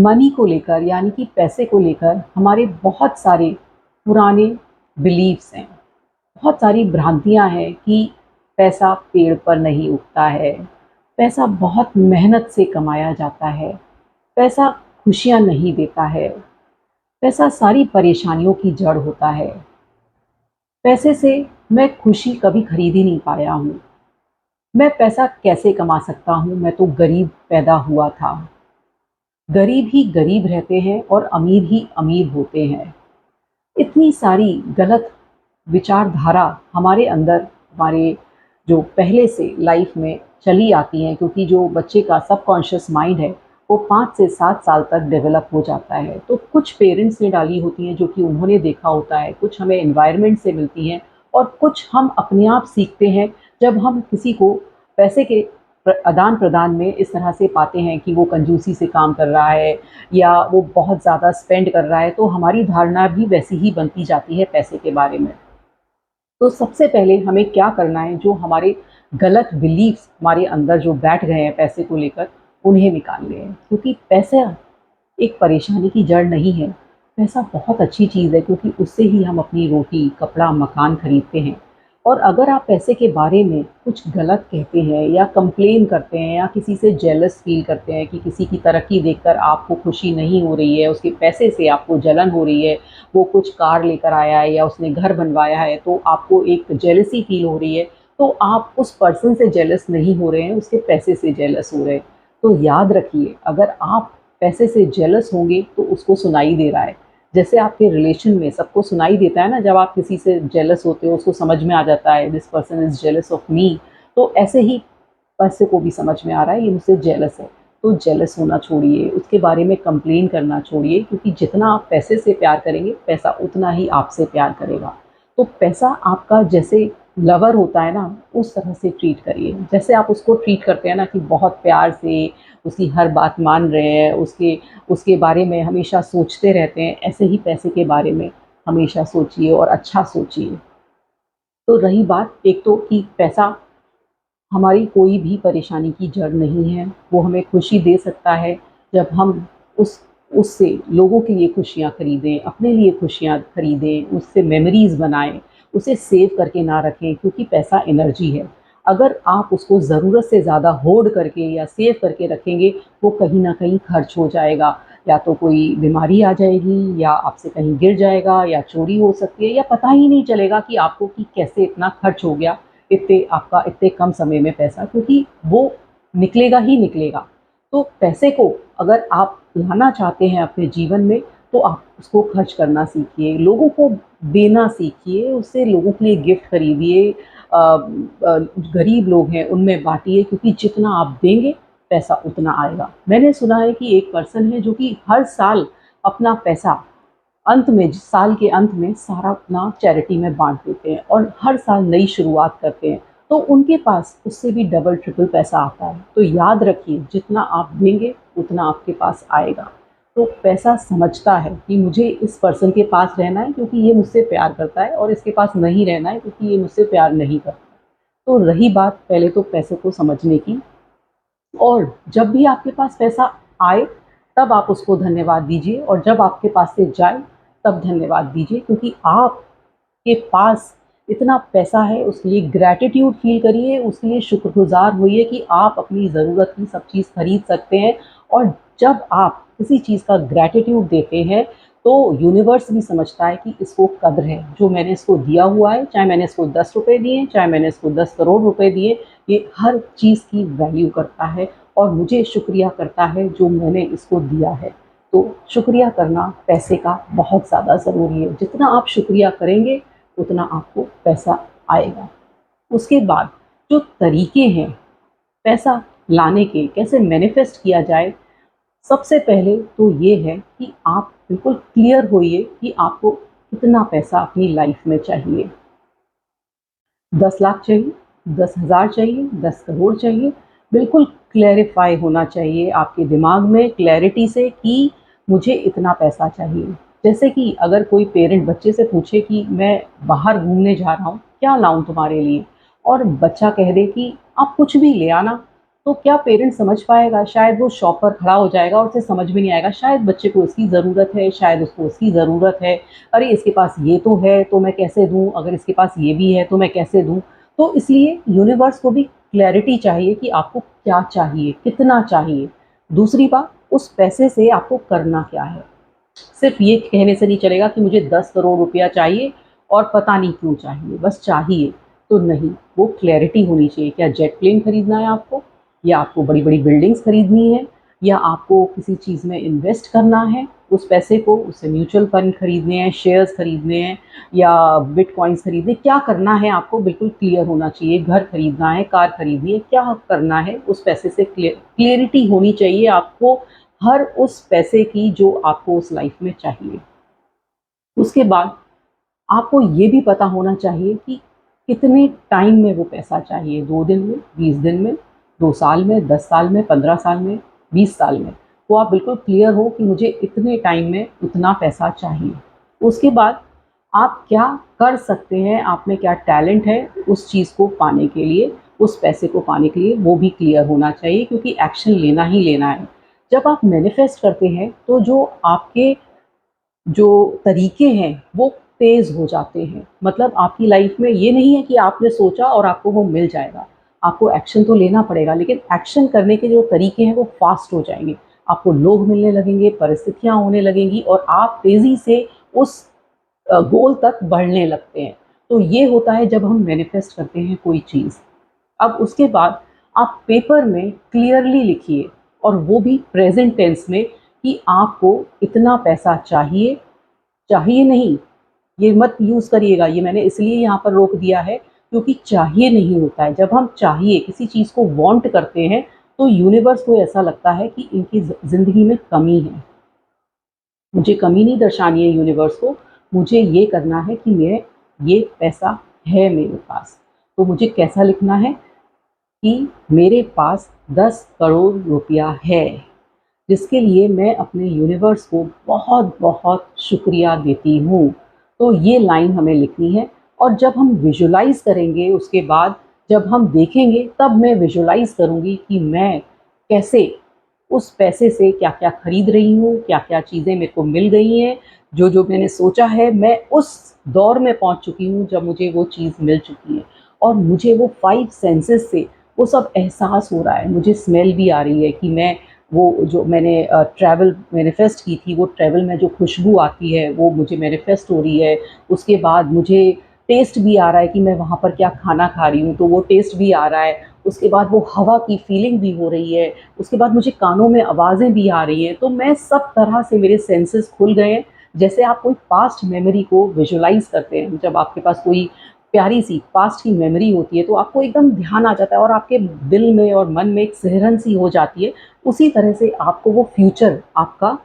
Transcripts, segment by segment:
Money को लेकर यानी कि पैसे को लेकर हमारे बहुत सारे पुराने बिलीव्स हैं, बहुत सारी भ्रांतियाँ हैं कि पैसा पेड़ पर नहीं उगता है, पैसा बहुत मेहनत से कमाया जाता है, पैसा खुशियाँ नहीं देता है, पैसा सारी परेशानियों की जड़ होता है। पैसे से मैं खुशी कभी खरीद ही नहीं पाया हूँ। मैं पैसा कैसे कमा सकता हूँ? मैं तो गरीब पैदा हुआ था। गरीब ही गरीब रहते हैं और अमीर ही अमीर होते हैं। इतनी सारी गलत विचारधारा हमारे अंदर, हमारे जो पहले से लाइफ में चली आती हैं, क्योंकि जो बच्चे का सबकॉन्शियस माइंड है वो 5 से 7 साल तक डेवलप हो जाता है। तो कुछ पेरेंट्स ने डाली होती हैं जो कि उन्होंने देखा होता है, कुछ हमें एनवायरनमेंट से मिलती हैं और कुछ हम अपने आप सीखते हैं जब हम किसी को पैसे के आदान प्रदान में इस तरह से पाते हैं कि वो कंजूसी से काम कर रहा है या वो बहुत ज़्यादा स्पेंड कर रहा है, तो हमारी धारणा भी वैसी ही बनती जाती है पैसे के बारे में। तो सबसे पहले हमें क्या करना है, जो हमारे गलत बिलीफ्स हमारे अंदर जो बैठ गए हैं पैसे को लेकर, उन्हें निकालने हैं। क्योंकि पैसा एक परेशानी की जड़ नहीं है। पैसा बहुत अच्छी चीज़ है क्योंकि उससे ही हम अपनी रोटी, कपड़ा, मकान खरीदते हैं। और अगर आप पैसे के बारे में कुछ गलत कहते हैं या कंप्लेन करते हैं या किसी से जेलस फ़ील करते हैं कि किसी की तरक्की देखकर आपको खुशी नहीं हो रही है, उसके पैसे से आपको जलन हो रही है, वो कुछ कार लेकर आया है या उसने घर बनवाया है तो आपको एक जेलसी फ़ील हो रही है, तो आप उस पर्सन से जेलस नहीं हो रहे हैं, उसके पैसे से जेलस हो रहे हैं। तो याद रखिए, अगर आप पैसे से जेलस होंगे तो उसको सुनाई दे रहा है। जैसे आपके रिलेशन में सबको सुनाई देता है ना, जब आप किसी से जेलस होते हो उसको समझ में आ जाता है this person is jealous of me, तो ऐसे ही पैसे को भी समझ में आ रहा है ये मुझसे जेलस है। तो जेलस होना छोड़िए, उसके बारे में कंप्लेन करना छोड़िए, क्योंकि जितना आप पैसे से प्यार करेंगे पैसा उतना ही आपसे प्यार करेगा। तो पैसा आपका जैसे लवर होता है ना, उस तरह से ट्रीट करिए। जैसे आप उसको ट्रीट करते हैं ना कि बहुत प्यार से उसकी हर बात मान रहे हैं, उसके उसके बारे में हमेशा सोचते रहते हैं, ऐसे ही पैसे के बारे में हमेशा सोचिए और अच्छा सोचिए। तो रही बात एक तो कि पैसा हमारी कोई भी परेशानी की जड़ नहीं है, वो हमें खुशी दे सकता है जब हम उस उससे लोगों के लिए खुशियाँ खरीदें, अपने लिए खुशियाँ खरीदें, उससे मेमोरीज़ बनाएँ, उसे सेव करके ना रखें, क्योंकि पैसा एनर्जी है। अगर आप उसको ज़रूरत से ज़्यादा होard करके या सेव करके रखेंगे, वो कहीं न कहीं खर्च हो जाएगा। या तो कोई बीमारी आ जाएगी या आपसे कहीं गिर जाएगा या चोरी हो सकती है या पता ही नहीं चलेगा कि आपको कि कैसे इतना खर्च हो गया, इतने कम समय में पैसा, क्योंकि वो निकलेगा ही निकलेगा। तो पैसे को अगर आप लाना चाहते हैं अपने जीवन में, तो आप उसको खर्च करना सीखिए, लोगों को देना सीखिए, उससे लोगों के लिए गिफ्ट खरीदिए, गरीब लोग हैं उनमें बाँटिए, क्योंकि जितना आप देंगे पैसा उतना आएगा। मैंने सुना है कि एक पर्सन है जो कि हर साल अपना पैसा अंत में, साल के अंत में सारा अपना चैरिटी में बाँट देते हैं और हर साल नई शुरुआत करते हैं। तो उनके पास उससे भी डबल ट्रिपल पैसा आता है। तो याद रखिए, जितना आप देंगे उतना आपके पास आएगा। तो पैसा समझता है कि मुझे इस पर्सन के पास रहना है क्योंकि ये मुझसे प्यार करता है और इसके पास नहीं रहना है क्योंकि ये मुझसे प्यार नहीं करता। तो रही बात पहले तो पैसे को समझने की, और जब भी आपके पास पैसा आए तब आप उसको धन्यवाद दीजिए और जब आपके पास से जाए तब धन्यवाद दीजिए, क्योंकि आपके पास इतना पैसा है उसके लिए ग्रैटिट्यूड फ़ील करिए, उसके लिए शुक्रगुज़ार होइए कि आप अपनी ज़रूरत की सब चीज़ खरीद सकते हैं। और जब आप किसी चीज़ का ग्रैटिट्यूड देते हैं तो यूनिवर्स भी समझता है कि इसको कद्र है, जो मैंने इसको दिया हुआ है, चाहे मैंने इसको 10 रुपए दिए, चाहे मैंने इसको 10 करोड़ रुपए दिए, ये हर चीज़ की वैल्यू करता है और मुझे शुक्रिया करता है जो मैंने इसको दिया है। तो शुक्रिया करना पैसे का बहुत ज़्यादा ज़रूरी है। जितना आप शुक्रिया करेंगे उतना आपको पैसा आएगा। उसके बाद जो तरीके हैं पैसा लाने के, कैसे मैनिफेस्ट किया जाए, सबसे पहले तो ये है कि आप बिल्कुल क्लियर होइए कि आपको कितना पैसा अपनी लाइफ में चाहिए। 10 लाख चाहिए, 10,000 चाहिए, 10 करोड़ चाहिए, बिल्कुल क्लैरिफ़ाई होना चाहिए आपके दिमाग में क्लैरिटी से कि मुझे इतना पैसा चाहिए। जैसे कि अगर कोई पेरेंट बच्चे से पूछे कि मैं बाहर घूमने जा रहा हूँ, क्या लाऊँ तुम्हारे लिए? और बच्चा कह दे कि आप कुछ भी ले आना, तो क्या पेरेंट समझ पाएगा? शायद वो शॉप पर खड़ा हो जाएगा और उसे समझ में नहीं आएगा, शायद बच्चे को इसकी ज़रूरत है, शायद उसको उसकी ज़रूरत है। अरे! इसके पास ये तो है, तो मैं कैसे दूँ? अगर इसके पास ये भी है, तो मैं कैसे दूँ? तो इसलिए यूनिवर्स को भी क्लैरिटी चाहिए कि आपको क्या चाहिए, कितना चाहिए। दूसरी बात, उस पैसे से आपको करना क्या है? सिर्फ़ ये कहने से नहीं चलेगा कि मुझे 10 करोड़ रुपया चाहिए और पता नहीं क्यों चाहिए, बस चाहिए। तो नहीं, वो क्लैरिटी होनी चाहिए। क्या जेट प्लेन खरीदना है आपको? या आपको बड़ी-बड़ी बिल्डिंग्स खरीदनी है? या आपको किसी चीज़ में इन्वेस्ट करना है उस पैसे को? उससे म्यूचुअल फंड खरीदने हैं, शेयर्स खरीदने हैं या बिटकॉइन्स खरीदने, क्या करना है आपको बिल्कुल क्लियर होना चाहिए। घर खरीदना है, कार खरीदनी है, क्या करना है उस पैसे से क्लियरिटी होनी चाहिए आपको हर उस पैसे की जो आपको उस लाइफ में चाहिए। उसके बाद आपको ये भी पता होना चाहिए कि कितने टाइम में वो पैसा चाहिए, 2 दिन में, 20 दिन में, 2 साल में, 10 साल में, 15 साल में, 20 साल में। तो आप बिल्कुल क्लियर हो कि मुझे इतने टाइम में उतना पैसा चाहिए। उसके बाद आप क्या कर सकते हैं, आप में क्या टैलेंट है उस चीज़ को पाने के लिए, उस पैसे को पाने के लिए, वो भी क्लियर होना चाहिए क्योंकि एक्शन लेना ही लेना है। जब आप मैनिफेस्ट करते हैं तो जो आपके जो तरीके हैं वो तेज़ हो जाते हैं। मतलब आपकी लाइफ में ये नहीं है कि आपने सोचा और आपको वो मिल जाएगा। आपको एक्शन तो लेना पड़ेगा लेकिन एक्शन करने के जो तरीके हैं वो फ़ास्ट हो जाएँगे। आपको लोग मिलने लगेंगे, परिस्थितियाँ होने लगेंगी और आप तेज़ी से उस गोल तक बढ़ने लगते हैं। तो ये होता है जब हम मैनिफेस्ट करते हैं कोई चीज़। अब उसके बाद आप पेपर में क्लियरली लिखिए और वो भी प्रेज़ेंट टेंस में कि आपको इतना पैसा चाहिए, चाहिए नहीं, ये मत यूज़ करिएगा, ये मैंने इसलिए यहाँ पर रोक दिया है क्योंकि चाहिए नहीं होता है। जब हम चाहिए किसी चीज़ को वांट करते हैं तो यूनिवर्स को ऐसा लगता है कि इनकी ज़िंदगी में कमी है। मुझे कमी नहीं दर्शानी है यूनिवर्स को, मुझे ये करना है कि मैं ये पैसा है मेरे पास। तो मुझे कैसा लिखना है कि मेरे पास 10 करोड़ रुपया है। जिसके लिए मैं अपने यूनिवर्स को बहुत-बहुत शुक्रिया देती हूँ। तो ये लाइन हमें लिखनी है और जब हम विजुअलाइज़ करेंगे उसके बाद जब हम देखेंगे तब मैं विजुअलाइज़ करूँगी कि मैं कैसे उस पैसे से क्या-क्या खरीद रही हूँ, क्या-क्या चीज़ें मेरे को मिल गई हैं, जो-जो मैंने सोचा है मैं उस दौर में पहुँच चुकी हूँ जब मुझे वो चीज़ मिल चुकी है और मुझे वो 5 सेंसेस से वो सब एहसास हो रहा है। मुझे स्मेल भी आ रही है कि मैं वो जो मैंने ट्रैवल मैनिफेस्ट की थी, वो ट्रैवल में जो खुशबू आती है, वो मुझे मैनिफेस्ट हो रही है। उसके बाद मुझे टेस्ट भी आ रहा है कि मैं वहाँ पर क्या खाना खा रही हूँ, तो वो टेस्ट भी आ रहा है। उसके बाद वो हवा की फीलिंग भी हो रही है। उसके बाद मुझे कानों में आवाज़ें भी आ रही हैं। तो मैं सब तरह से मेरे सेंसेस खुल गए हैं। जैसे आप कोई पास्ट मेमोरी को विजुअलाइज़ करते हैं, जब आपके पास कोई प्यारी-सी पास्ट की मेमोरी होती है, तो आपको एकदम ध्यान आ जाता है और आपके दिल में और मन में एक सिहरन-सी हो जाती है। उसी तरह से आपको वो फ्यूचर आपका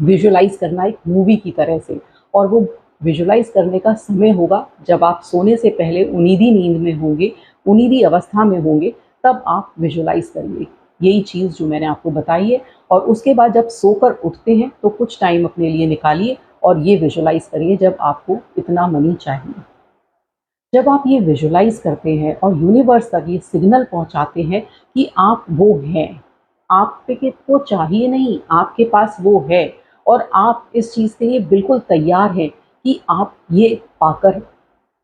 विजुअलाइज़ करना एक मूवी की तरह से और वो विजुअलाइज़ करने का समय होगा जब आप सोने से पहले उन्नीदी नींद में होंगे, उन्नीदी अवस्था में होंगे, तब आप विजुअलाइज़ करिए। यही चीज़ जो मैंने आपको बताई है और उसके बाद जब सोकर उठते हैं, तो कुछ टाइम अपने लिए निकालिए और ये विजुअलाइज़ करिए जब आपको इतना मनी चाहिए। जब आप ये विजुअलाइज़ करते हैं और यूनिवर्स तक ये सिग्नल पहुँचाते हैं कि आप वो हैं, आप पे के वो चाहिए नहीं, आपके पास वो है और आप इस चीज़ के लिए बिल्कुल तैयार हैं कि आप ये पाकर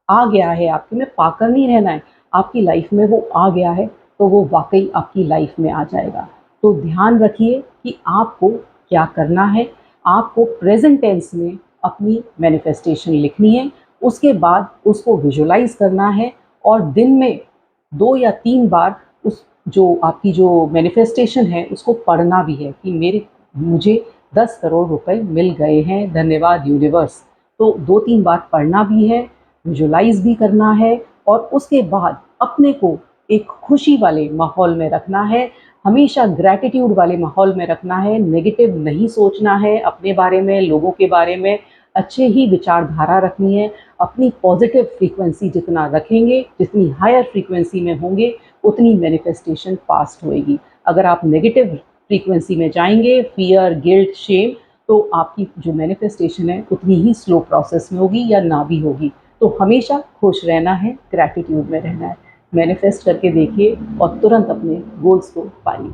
आ गया है आपके में, पाकर नहीं रहना है, आपकी लाइफ में वो आ गया है, तो वो वाक़ई आपकी लाइफ में आ जाएगा। तो ध्यान रखिए कि आपको क्या करना है, आपको प्रेज़ेंट टेंस में अपनी मैनिफेस्टेशन लिखनी है, उसके बाद उसको विजुअलाइज़ करना है और दिन में 2 या 3 बार उस जो आपकी जो मैनिफेस्टेशन है, उसको पढ़ना भी है कि मुझे 10 करोड़ रुपए मिल गए हैं, धन्यवाद यूनिवर्स। तो 2-3 बार पढ़ना भी है, विजुअलाइज़ भी करना है और उसके बाद अपने को एक खुशी वाले माहौल में रखना है, हमेशा ग्रैटिट्यूड वाले माहौल में रखना है, नेगेटिव नहीं सोचना है अपने बारे में, लोगों के बारे में, अच्छे ही विचारधारा रखनी है। अपनी पॉज़िटिव फ्रीक्वेंसी जितना रखेंगे, जितनी हायर फ्रीक्वेंसी में होंगे, उतनी मैनिफेस्टेशन फ़ास्ट होएगी। अगर आप नेगेटिव फ्रीक्वेंसी में जाएँगे, फ़ियर, गिल्ट, शेम, तो आपकी जो मैनिफेस्टेशन है उतनी ही स्लो प्रोसेस में होगी या ना भी होगी। तो हमेशा खुश रहना है, ग्रैटिट्यूड में रहना है। मैनिफेस्ट करके देखिए और तुरंत अपने गोल्स को पाइए।